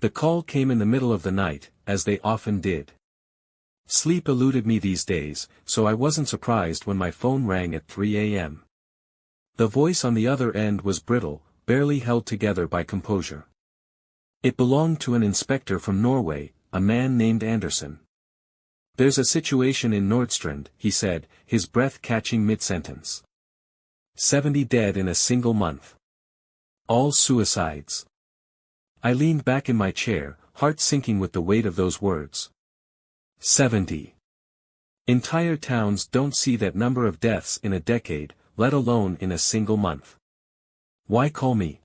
The call came in the middle of the night, as they often did. Sleep eluded me these days, so I wasn't surprised when my phone rang at 3 a.m. The voice on the other end was brittle, barely held together by composure. It belonged to an inspector from Norway, a man named Anderson. "There's a situation in Nordstrand," he said, his breath catching mid-sentence. 70 dead in a single month. All suicides. I leaned back in my chair, heart sinking with the weight of those words. 70. Entire towns don't see that number of deaths in a decade, let alone in a single month. "Why call me?"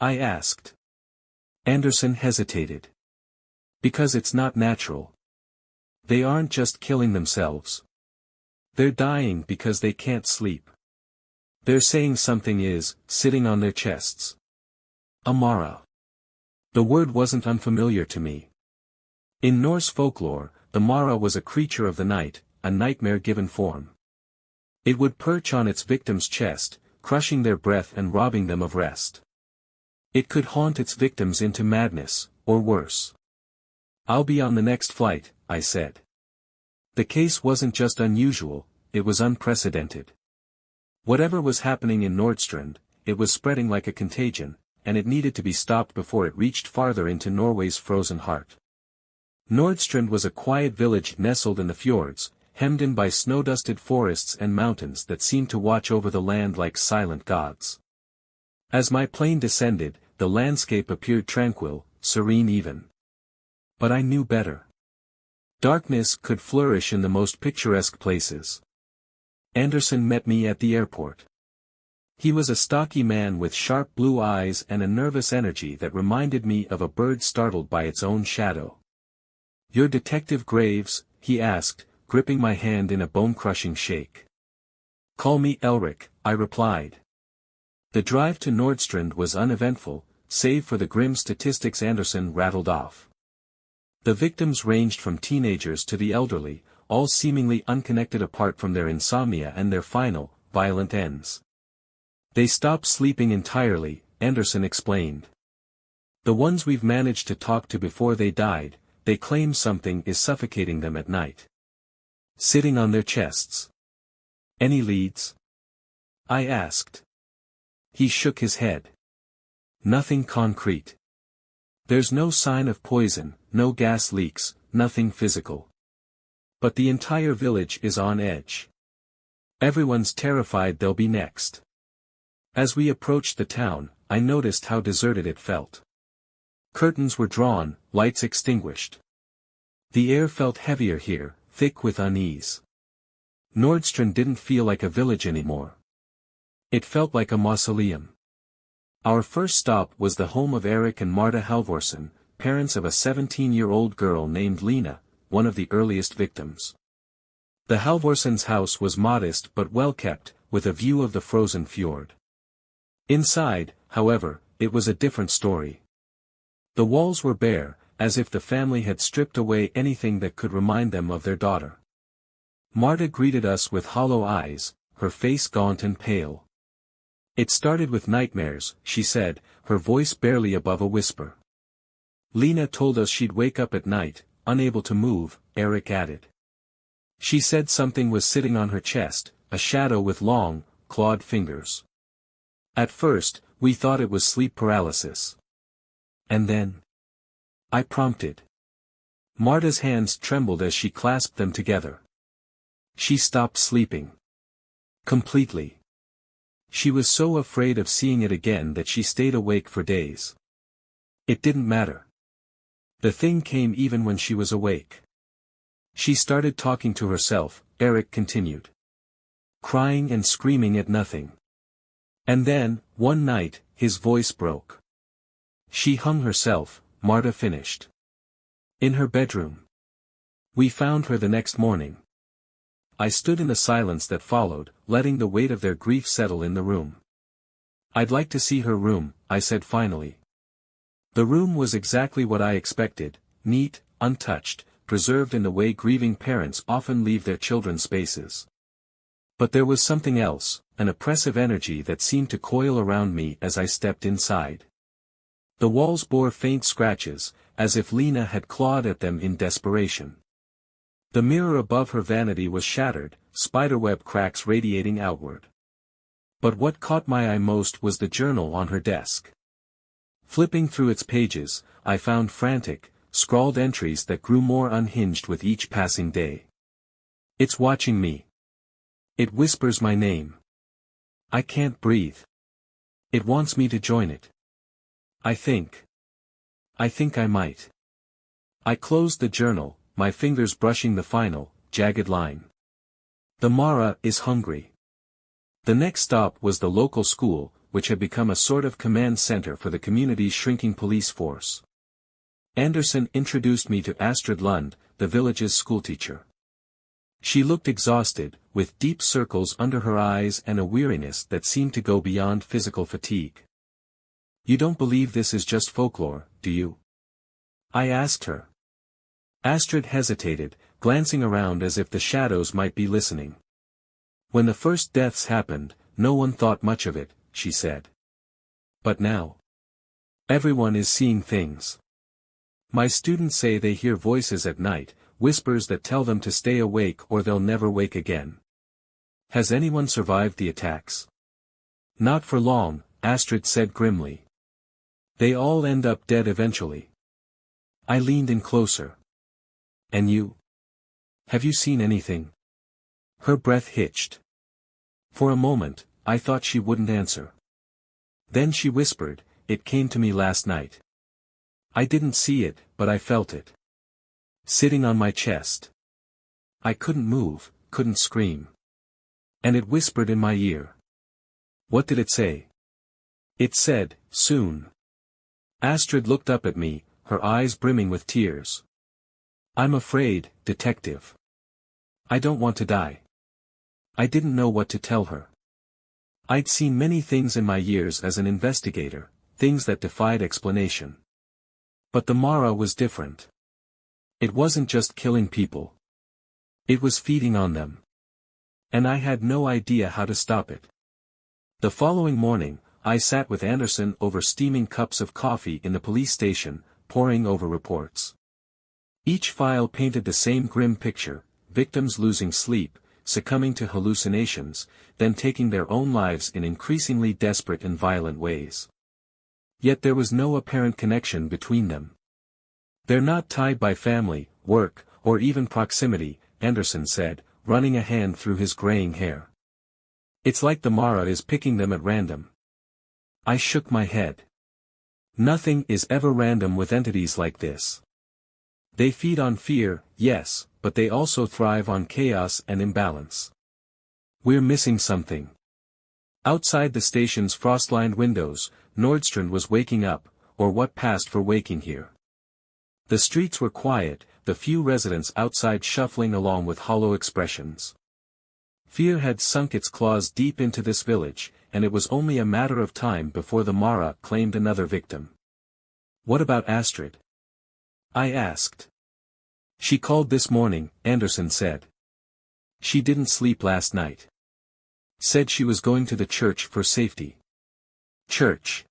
I asked. Anderson hesitated. "Because it's not natural. They aren't just killing themselves. They're dying because they can't sleep. They're saying something is sitting on their chests." Amara. The word wasn't unfamiliar to me. In Norse folklore, the Mara was a creature of the night, a nightmare given form. It would perch on its victim's chest, crushing their breath and robbing them of rest. It could haunt its victims into madness, or worse. "I'll be on the next flight," I said. The case wasn't just unusual, it was unprecedented. Whatever was happening in Nordstrand, it was spreading like a contagion, and it needed to be stopped before it reached farther into Norway's frozen heart. Nordstrand was a quiet village nestled in the fjords, hemmed in by snow-dusted forests and mountains that seemed to watch over the land like silent gods. As my plane descended, the landscape appeared tranquil, serene even. But I knew better. Darkness could flourish in the most picturesque places. Anderson met me at the airport. He was a stocky man with sharp blue eyes and a nervous energy that reminded me of a bird startled by its own shadow. "You're Detective Graves?" he asked, gripping my hand in a bone-crushing shake. "Call me Elric," I replied. The drive to Nordstrand was uneventful, save for the grim statistics Anderson rattled off. The victims ranged from teenagers to the elderly, all seemingly unconnected apart from their insomnia and their final, violent ends. "They stopped sleeping entirely," Anderson explained. "The ones we've managed to talk to before they died, they claim something is suffocating them at night. Sitting on their chests." "Any leads?" I asked. He shook his head. "Nothing concrete. There's no sign of poison, no gas leaks, nothing physical. But the entire village is on edge. Everyone's terrified they'll be next." As we approached the town, I noticed how deserted it felt. Curtains were drawn, lights extinguished. The air felt heavier here, thick with unease. Nordstrand didn't feel like a village anymore. It felt like a mausoleum. Our first stop was the home of Eric and Marta Halvorsen, parents of a 17-year-old girl named Lena, one of the earliest victims. The Halvorsens' house was modest but well-kept, with a view of the frozen fjord. Inside, however, it was a different story. The walls were bare, as if the family had stripped away anything that could remind them of their daughter. Marta greeted us with hollow eyes, her face gaunt and pale. "It started with nightmares," she said, her voice barely above a whisper. "Lena told us she'd wake up at night, unable to move," Eric added. "She said something was sitting on her chest, a shadow with long, clawed fingers. At first, we thought it was sleep paralysis. And then?" I prompted. Marta's hands trembled as she clasped them together. "She stopped sleeping. Completely. She was so afraid of seeing it again that she stayed awake for days. It didn't matter. The thing came even when she was awake. She started talking to herself," Eric continued. "Crying and screaming at nothing. And then, one night, his voice broke. She hung herself," Marta finished. "In her bedroom. We found her the next morning." I stood in the silence that followed, letting the weight of their grief settle in the room. "I'd like to see her room," I said finally. The room was exactly what I expected, neat, untouched, preserved in the way grieving parents often leave their children's spaces. But there was something else, an oppressive energy that seemed to coil around me as I stepped inside. The walls bore faint scratches, as if Lena had clawed at them in desperation. The mirror above her vanity was shattered, spiderweb cracks radiating outward. But what caught my eye most was the journal on her desk. Flipping through its pages, I found frantic, scrawled entries that grew more unhinged with each passing day. It's watching me. It whispers my name. I can't breathe. It wants me to join it. I think I might. I closed the journal, my fingers brushing the final, jagged line. The Mara is hungry. The next stop was the local school, which had become a sort of command center for the community's shrinking police force. Anderson introduced me to Astrid Lund, the village's schoolteacher. She looked exhausted, with deep circles under her eyes and a weariness that seemed to go beyond physical fatigue. You don't believe this is just folklore, do you? I asked her. Astrid hesitated, glancing around as if the shadows might be listening. When the first deaths happened, no one thought much of it, she said. But now, everyone is seeing things. My students say they hear voices at night, whispers that tell them to stay awake or they'll never wake again. Has anyone survived the attacks? Not for long, Astrid said grimly. They all end up dead eventually. I leaned in closer. And you? Have you seen anything? Her breath hitched. For a moment, I thought she wouldn't answer. Then she whispered, "It came to me last night. I didn't see it, but I felt it. Sitting on my chest. I couldn't move, couldn't scream. And it whispered in my ear." What did it say? It said, "Soon." Astrid looked up at me, her eyes brimming with tears. I'm afraid, Detective. I don't want to die. I didn't know what to tell her. I'd seen many things in my years as an investigator, things that defied explanation. But the Mara was different. It wasn't just killing people. It was feeding on them. And I had no idea how to stop it. The following morning, I sat with Anderson over steaming cups of coffee in the police station, poring over reports. Each file painted the same grim picture, victims losing sleep, succumbing to hallucinations, then taking their own lives in increasingly desperate and violent ways. Yet there was no apparent connection between them. They're not tied by family, work, or even proximity, Anderson said, running a hand through his graying hair. It's like the Mara is picking them at random. I shook my head. Nothing is ever random with entities like this. They feed on fear, yes, but they also thrive on chaos and imbalance. We're missing something. Outside the station's frost-lined windows, Nordstrand was waking up, or what passed for waking here. The streets were quiet, the few residents outside shuffling along with hollow expressions. Fear had sunk its claws deep into this village, and it was only a matter of time before the Mara claimed another victim. What about Astrid? I asked. She called this morning, Anderson said. She didn't sleep last night. Said she was going to the church for safety. Church.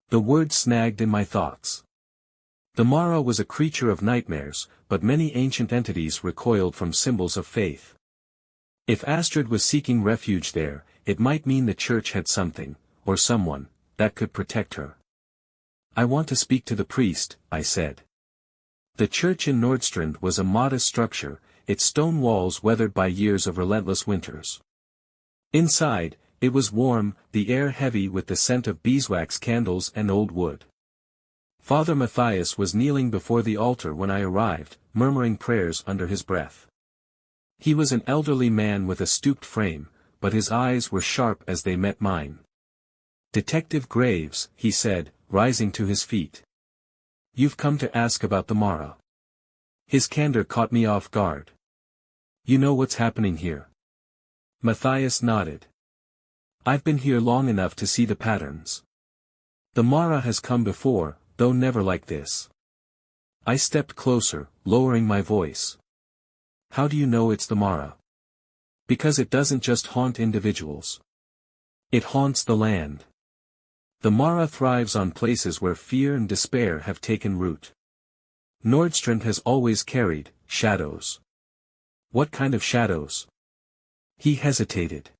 The word snagged in my thoughts. The Mara was a creature of nightmares, but many ancient entities recoiled from symbols of faith. If Astrid was seeking refuge there, it might mean the church had something, or someone, that could protect her. I want to speak to the priest, I said. The church in Nordstrand was a modest structure, its stone walls weathered by years of relentless winters. Inside, it was warm, the air heavy with the scent of beeswax candles and old wood. Father Matthias was kneeling before the altar when I arrived, murmuring prayers under his breath. He was an elderly man with a stooped frame, but his eyes were sharp as they met mine. Detective Graves, he said, rising to his feet. You've come to ask about the Mara. His candor caught me off guard. You know what's happening here? Matthias nodded. I've been here long enough to see the patterns. The Mara has come before, though never like this. I stepped closer, lowering my voice. How do you know it's the Mara? Because it doesn't just haunt individuals. It haunts the land. The Mara thrives on places where fear and despair have taken root. Nordstrand has always carried shadows. What kind of shadows? He hesitated.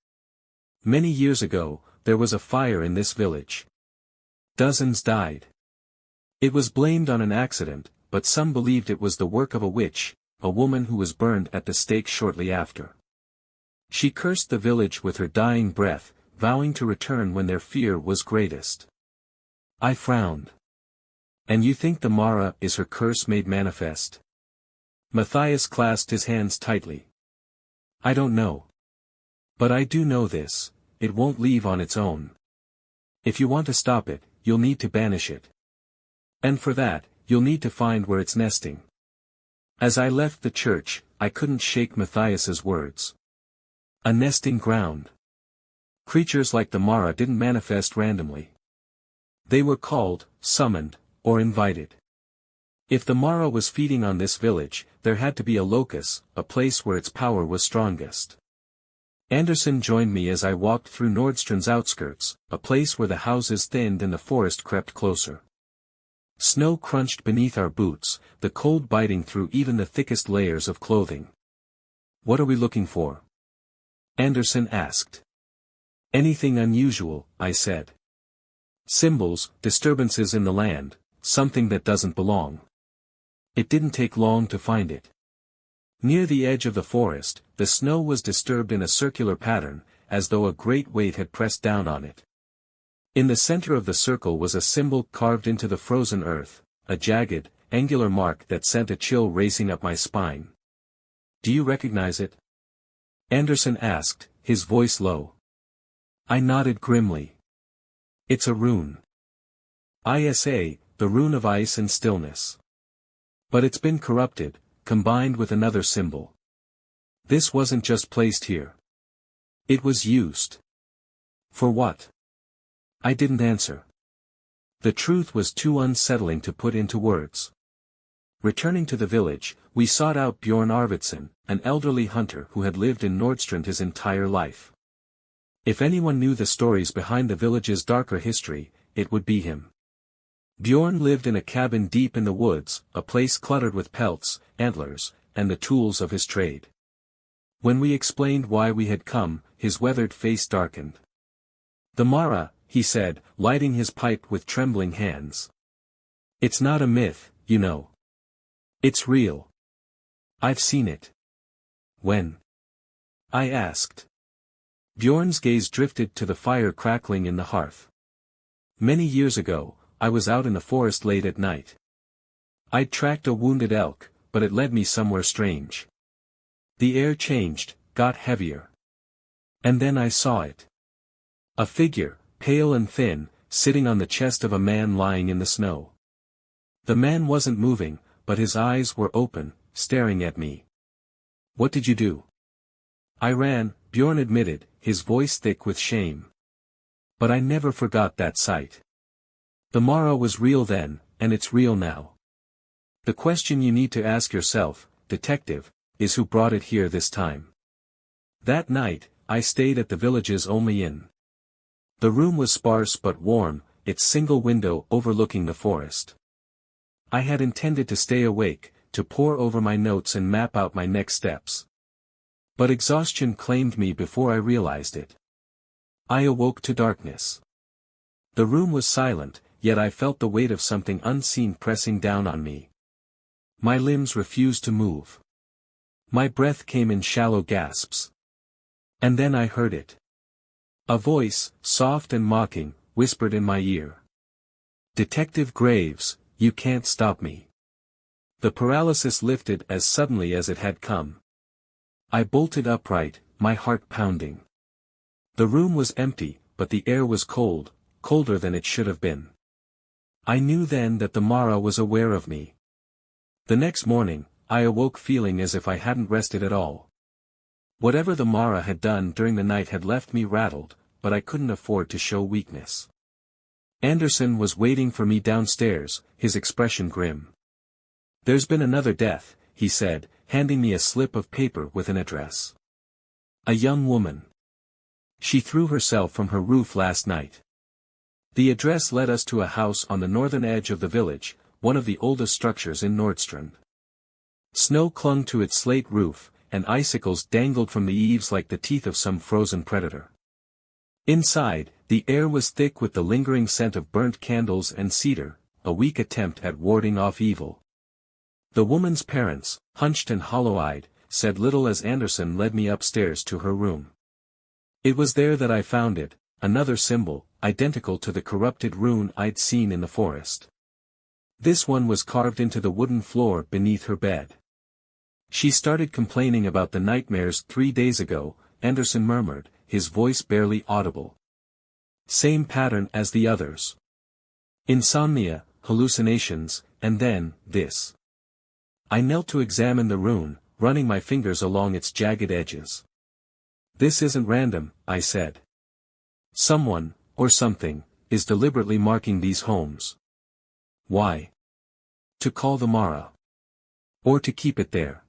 Many years ago, there was a fire in this village. Dozens died. It was blamed on an accident, but some believed it was the work of a witch, a woman who was burned at the stake shortly after. She cursed the village with her dying breath, vowing to return when their fear was greatest. I frowned. And you think the Mara is her curse made manifest? Matthias clasped his hands tightly. I don't know. But I do know this, it won't leave on its own. If you want to stop it, you'll need to banish it. And for that, you'll need to find where it's nesting. As I left the church, I couldn't shake Matthias's words. A nesting ground. Creatures like the Mara didn't manifest randomly. They were called, summoned, or invited. If the Mara was feeding on this village, there had to be a locus, a place where its power was strongest. Anderson joined me as I walked through Nordstrand's outskirts, a place where the houses thinned and the forest crept closer. Snow crunched beneath our boots, the cold biting through even the thickest layers of clothing. What are we looking for? Anderson asked. Anything unusual, I said. Symbols, disturbances in the land, something that doesn't belong. It didn't take long to find it. Near the edge of the forest, the snow was disturbed in a circular pattern, as though a great weight had pressed down on it. In the center of the circle was a symbol carved into the frozen earth, a jagged, angular mark that sent a chill racing up my spine. Do you recognize it? Anderson asked, his voice low. I nodded grimly. It's a rune. Isa, the rune of ice and stillness. But it's been corrupted, combined with another symbol. This wasn't just placed here. It was used. For what? I didn't answer. The truth was too unsettling to put into words. Returning to the village, we sought out Bjorn Arvidsson, an elderly hunter who had lived in Nordstrand his entire life. If anyone knew the stories behind the village's darker history, it would be him. Bjorn lived in a cabin deep in the woods, a place cluttered with pelts, antlers, and the tools of his trade. When we explained why we had come, his weathered face darkened. The Mara, he said, lighting his pipe with trembling hands. It's not a myth, you know. It's real. I've seen it. When? I asked. Bjorn's gaze drifted to the fire crackling in the hearth. Many years ago, I was out in the forest late at night. I'd tracked a wounded elk, but it led me somewhere strange. The air changed, got heavier. And then I saw it. A figure, pale and thin, sitting on the chest of a man lying in the snow. The man wasn't moving, but his eyes were open, staring at me. What did you do? I ran, Bjorn admitted, his voice thick with shame. But I never forgot that sight. The Mara was real then, and it's real now. The question you need to ask yourself, detective, is who brought it here this time. That night, I stayed at the village's only inn. The room was sparse but warm, its single window overlooking the forest. I had intended to stay awake, to pore over my notes and map out my next steps. But exhaustion claimed me before I realized it. I awoke to darkness. The room was silent, yet I felt the weight of something unseen pressing down on me. My limbs refused to move. My breath came in shallow gasps. And then I heard it. A voice, soft and mocking, whispered in my ear. Detective Graves, you can't stop me. The paralysis lifted as suddenly as it had come. I bolted upright, my heart pounding. The room was empty, but the air was cold, colder than it should have been. I knew then that the Mara was aware of me. The next morning, I awoke feeling as if I hadn't rested at all. Whatever the Mara had done during the night had left me rattled, but I couldn't afford to show weakness. Anderson was waiting for me downstairs, his expression grim. There's been another death, he said, handing me a slip of paper with an address. A young woman. She threw herself from her roof last night. The address led us to a house on the northern edge of the village, one of the oldest structures in Nordstrand. Snow clung to its slate roof, and icicles dangled from the eaves like the teeth of some frozen predator. Inside, the air was thick with the lingering scent of burnt candles and cedar, a weak attempt at warding off evil. The woman's parents, hunched and hollow-eyed, said little as Anderson led me upstairs to her room. It was there that I found it, another symbol, identical to the corrupted rune I'd seen in the forest. This one was carved into the wooden floor beneath her bed. She started complaining about the nightmares 3 days ago, Anderson murmured, his voice barely audible. Same pattern as the others. Insomnia, hallucinations, and then, this. I knelt to examine the rune, running my fingers along its jagged edges. This isn't random, I said. Someone, or something, is deliberately marking these homes. Why? To call the Mara. Or to keep it there.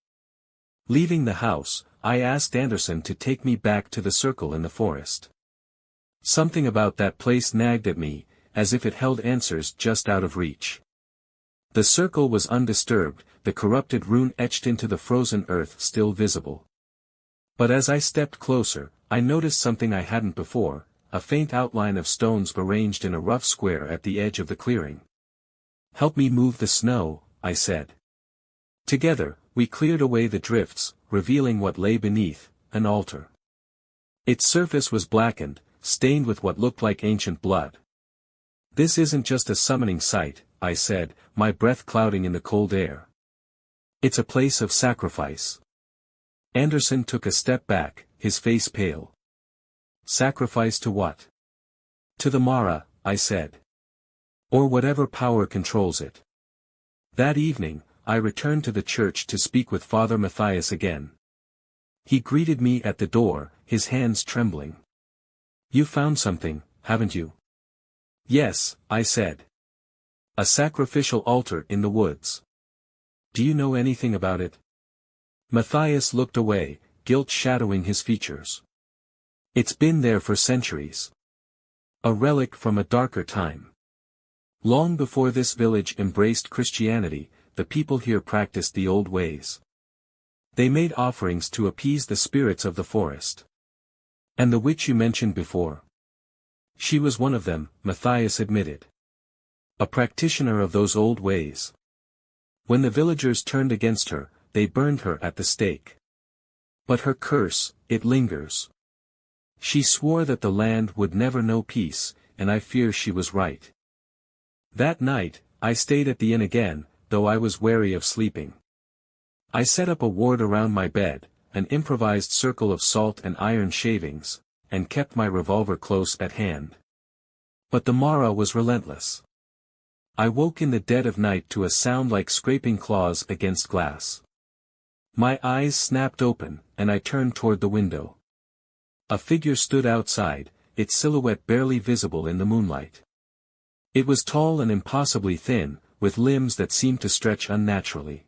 Leaving the house, I asked Anderson to take me back to the circle in the forest. Something about that place nagged at me, as if it held answers just out of reach. The circle was undisturbed, the corrupted rune etched into the frozen earth still visible. But as I stepped closer, I noticed something I hadn't before, a faint outline of stones arranged in a rough square at the edge of the clearing. Help me move the snow, I said. Together, we cleared away the drifts, revealing what lay beneath, an altar. Its surface was blackened, stained with what looked like ancient blood. This isn't just a summoning site, I said, my breath clouding in the cold air. It's a place of sacrifice. Anderson took a step back, his face pale. Sacrifice to what? To the Mara, I said. Or whatever power controls it. That evening, I returned to the church to speak with Father Matthias again. He greeted me at the door, his hands trembling. You found something, haven't you? Yes, I said. A sacrificial altar in the woods. Do you know anything about it? Matthias looked away, guilt shadowing his features. It's been there for centuries. A relic from a darker time. Long before this village embraced Christianity, the people here practiced the old ways. They made offerings to appease the spirits of the forest. And the witch you mentioned before? She was one of them, Matthias admitted. A practitioner of those old ways. When the villagers turned against her, they burned her at the stake. But her curse, it lingers. She swore that the land would never know peace, and I fear she was right. That night, I stayed at the inn again, though I was wary of sleeping. I set up a ward around my bed, an improvised circle of salt and iron shavings, and kept my revolver close at hand. But the Mara was relentless. I woke in the dead of night to a sound like scraping claws against glass. My eyes snapped open, and I turned toward the window. A figure stood outside, its silhouette barely visible in the moonlight. It was tall and impossibly thin, with limbs that seemed to stretch unnaturally.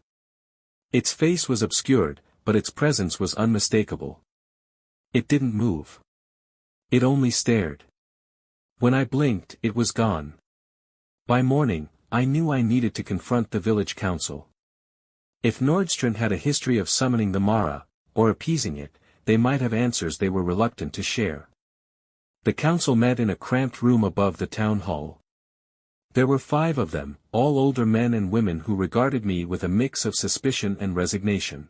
Its face was obscured, but its presence was unmistakable. It didn't move. It only stared. When I blinked, it was gone. By morning, I knew I needed to confront the village council. If Nordstrand had a history of summoning the Mara, or appeasing it, they might have answers they were reluctant to share. The council met in a cramped room above the town hall. There were 5 of them, all older men and women who regarded me with a mix of suspicion and resignation.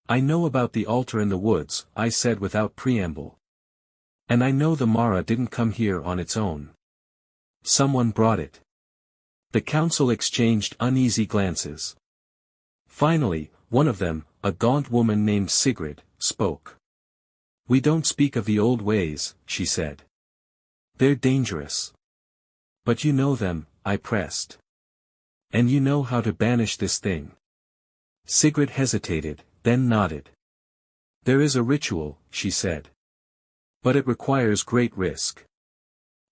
I know about the altar in the woods, I said without preamble. And I know the Mara didn't come here on its own. Someone brought it. The council exchanged uneasy glances. Finally, one of them, a gaunt woman named Sigrid, spoke. We don't speak of the old ways, she said. They're dangerous. But you know them, I pressed. And you know how to banish this thing. Sigrid hesitated, then nodded. There is a ritual, she said. But it requires great risk.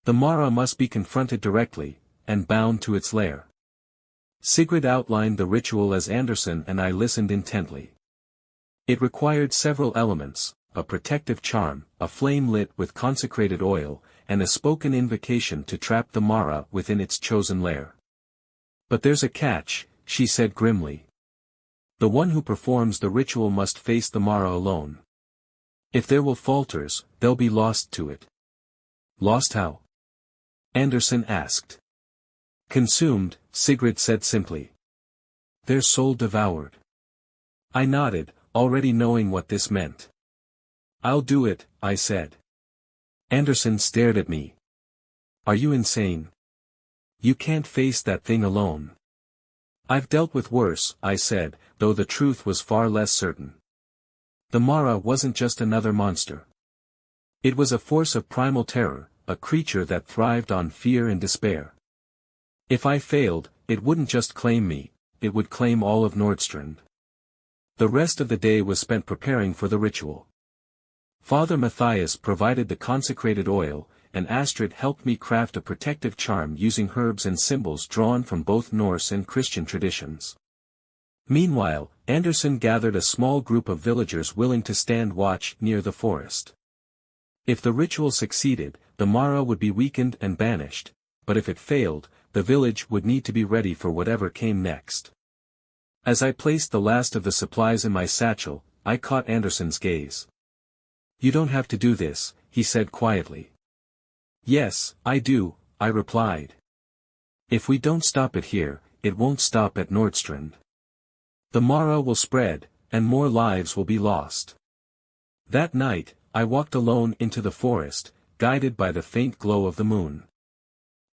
The Mara must be confronted directly, and bound to its lair. Sigrid outlined the ritual as Anderson and I listened intently. It required several elements, a protective charm, a flame lit with consecrated oil, and a spoken invocation to trap the Mara within its chosen lair. "But there's a catch," she said grimly. "The one who performs the ritual must face the Mara alone. If there will falters, they'll be lost to it." "Lost how?" Anderson asked. "Consumed," Sigrid said simply. "Their soul devoured." I nodded, already knowing what this meant. "I'll do it," I said. Anderson stared at me. "Are you insane? You can't face that thing alone." "I've dealt with worse," I said, though the truth was far less certain. The Mara wasn't just another monster. It was a force of primal terror, a creature that thrived on fear and despair. If I failed, it wouldn't just claim me, it would claim all of Nordstrand. The rest of the day was spent preparing for the ritual. Father Matthias provided the consecrated oil, and Astrid helped me craft a protective charm using herbs and symbols drawn from both Norse and Christian traditions. Meanwhile, Anderson gathered a small group of villagers willing to stand watch near the forest. If the ritual succeeded, the Mara would be weakened and banished, but if it failed, the village would need to be ready for whatever came next. As I placed the last of the supplies in my satchel, I caught Anderson's gaze. "You don't have to do this," he said quietly. "Yes, I do," I replied. "If we don't stop it here, it won't stop at Nordstrand. The Mara will spread, and more lives will be lost." That night, I walked alone into the forest, guided by the faint glow of the moon.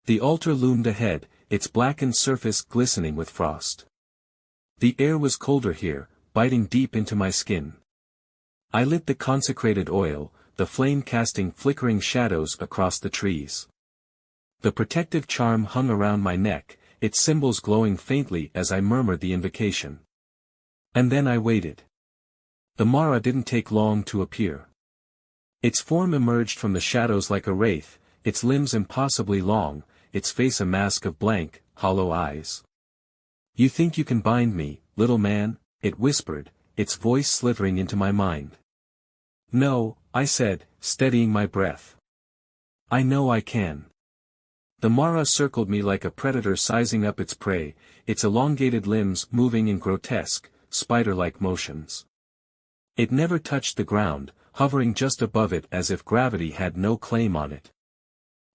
The altar loomed ahead, its blackened surface glistening with frost. The air was colder here, biting deep into my skin. I lit the consecrated oil, the flame casting flickering shadows across the trees. The protective charm hung around my neck, its symbols glowing faintly as I murmured the invocation. And then I waited. The Mara didn't take long to appear. Its form emerged from the shadows like a wraith, its limbs impossibly long, its face a mask of blank, hollow eyes. "You think you can bind me, little man?" it whispered, its voice slithering into my mind. "No," I said, steadying my breath. "I know I can." The Mara circled me like a predator sizing up its prey, its elongated limbs moving in grotesque, spider-like motions. It never touched the ground, hovering just above it as if gravity had no claim on it.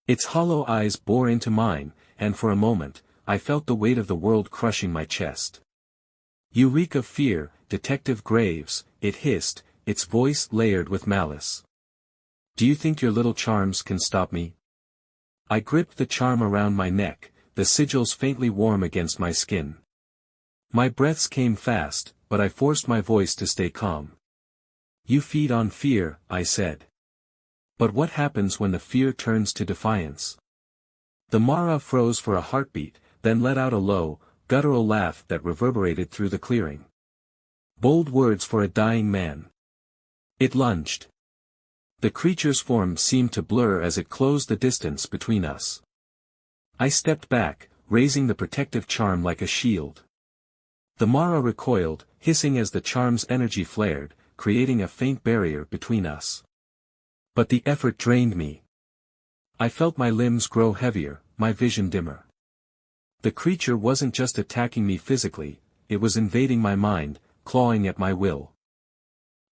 Its hollow eyes bore into mine, and for a moment, I felt the weight of the world crushing my chest. "You reek of fear, Detective Graves," it hissed, its voice layered with malice. "Do you think your little charms can stop me?" I gripped the charm around my neck, the sigils faintly warm against my skin. My breaths came fast, but I forced my voice to stay calm. "You feed on fear," I said. "But what happens when the fear turns to defiance?" The Mara froze for a heartbeat, then let out a low, guttural laugh that reverberated through the clearing. Bold words for a dying man. It lunged. The creature's form seemed to blur as it closed the distance between us. I stepped back, raising the protective charm like a shield. The Mara recoiled, hissing as the charm's energy flared, creating a faint barrier between us. But the effort drained me. I felt my limbs grow heavier, my vision dimmer. The creature wasn't just attacking me physically, it was invading my mind, clawing at my will.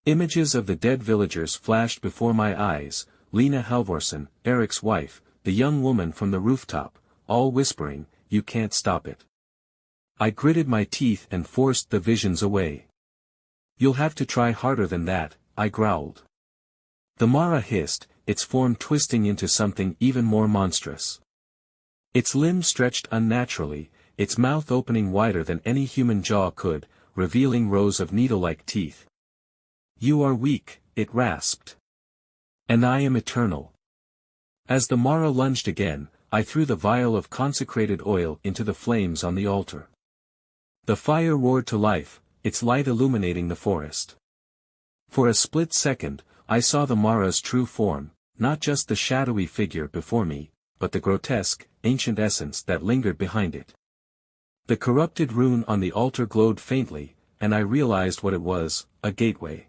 Images of the dead villagers flashed before my eyes, Lena Halvorsen, Eric's wife, the young woman from the rooftop, all whispering, "You can't stop it." I gritted my teeth and forced the visions away. "You'll have to try harder than that," I growled. The Mara hissed, its form twisting into something even more monstrous. Its limbs stretched unnaturally, its mouth opening wider than any human jaw could, revealing rows of needle-like teeth. "You are weak," it rasped. "And I am eternal." As the Mara lunged again, I threw the vial of consecrated oil into the flames on the altar. The fire roared to life, its light illuminating the forest. For a split second, I saw the Mara's true form, not just the shadowy figure before me, but the grotesque, ancient essence that lingered behind it. The corrupted rune on the altar glowed faintly, and I realized what it was, a gateway.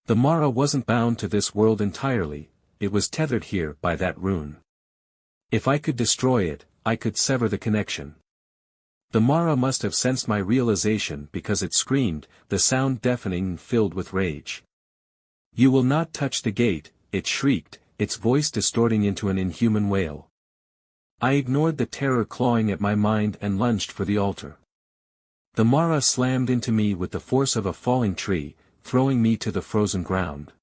The Mara wasn't bound to this world entirely, it was tethered here by that rune. If I could destroy it, I could sever the connection. The Mara must have sensed my realization because it screamed, the sound deafening and filled with rage. "You will not touch the gate," it shrieked, its voice distorting into an inhuman wail. I ignored the terror clawing at my mind and lunged for the altar. The Mara slammed into me with the force of a falling tree, throwing me to the frozen ground.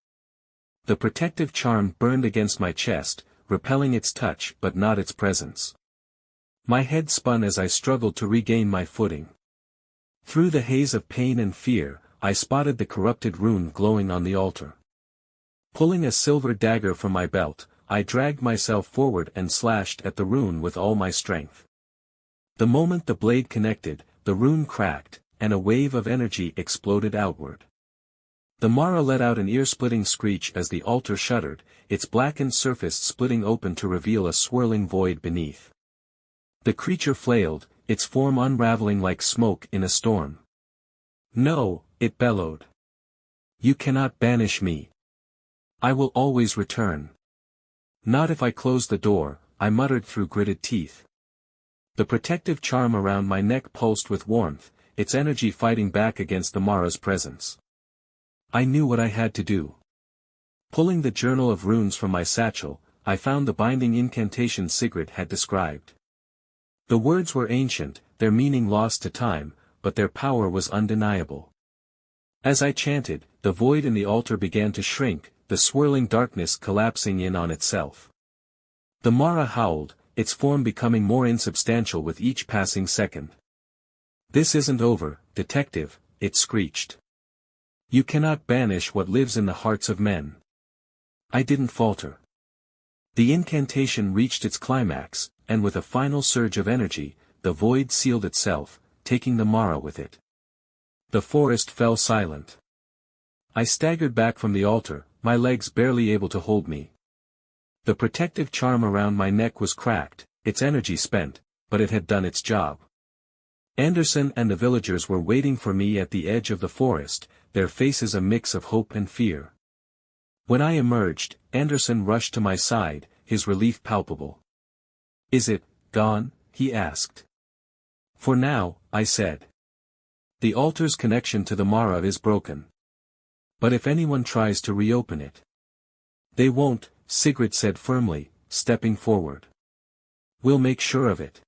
The protective charm burned against my chest, repelling its touch but not its presence. My head spun as I struggled to regain my footing. Through the haze of pain and fear, I spotted the corrupted rune glowing on the altar. Pulling a silver dagger from my belt, I dragged myself forward and slashed at the rune with all my strength. The moment the blade connected, the rune cracked, and a wave of energy exploded outward. The Mara let out an ear-splitting screech as the altar shuddered, its blackened surface splitting open to reveal a swirling void beneath. The creature flailed, its form unraveling like smoke in a storm. "No," it bellowed. "You cannot banish me. I will always return." "Not if I close the door," I muttered through gritted teeth. The protective charm around my neck pulsed with warmth, its energy fighting back against the Mara's presence. I knew what I had to do. Pulling the journal of runes from my satchel, I found the binding incantation Sigrid had described. The words were ancient, their meaning lost to time, but their power was undeniable. As I chanted, the void in the altar began to shrink, the swirling darkness collapsing in on itself. The Mara howled, its form becoming more insubstantial with each passing second. "This isn't over, detective," it screeched. "You cannot banish what lives in the hearts of men." I didn't falter. The incantation reached its climax, and with a final surge of energy, the void sealed itself, taking the Mara with it. The forest fell silent. I staggered back from the altar, my legs barely able to hold me. The protective charm around my neck was cracked, its energy spent, but it had done its job. Anderson and the villagers were waiting for me at the edge of the forest, their faces a mix of hope and fear. When I emerged, Anderson rushed to my side, his relief palpable. "Is it gone?" he asked. "For now," I said. "The altar's connection to the Mara is broken. But if anyone tries to reopen it—" "They won't," Sigrid said firmly, stepping forward. "We'll make sure of it."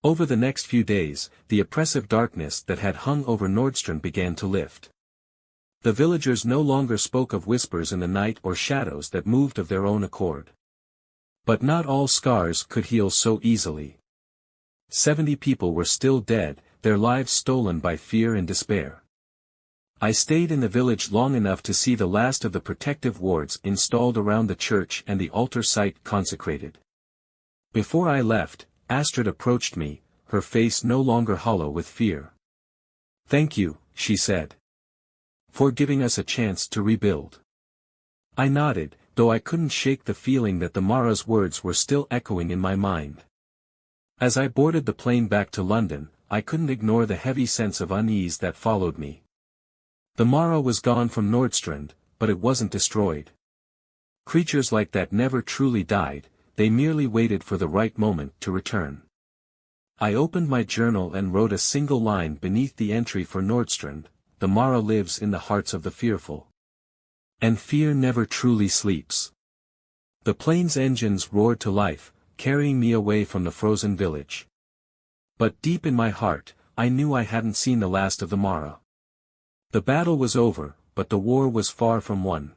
Over the next few days, the oppressive darkness that had hung over Nordstrand began to lift. The villagers no longer spoke of whispers in the night or shadows that moved of their own accord. But not all scars could heal so easily. 70 people were still dead, their lives stolen by fear and despair. I stayed in the village long enough to see the last of the protective wards installed around the church and the altar site consecrated. Before I left, Astrid approached me, her face no longer hollow with fear. "Thank you," she said, "for giving us a chance to rebuild." I nodded, though I couldn't shake the feeling that the Mara's words were still echoing in my mind. As I boarded the plane back to London, I couldn't ignore the heavy sense of unease that followed me. The Mara was gone from Nordstrand, but it wasn't destroyed. Creatures like that never truly died, they merely waited for the right moment to return. I opened my journal and wrote a single line beneath the entry for Nordstrand: "The Mara lives in the hearts of the fearful. And fear never truly sleeps." The plane's engines roared to life, carrying me away from the frozen village. But deep in my heart, I knew I hadn't seen the last of the Mara. The battle was over, but the war was far from won.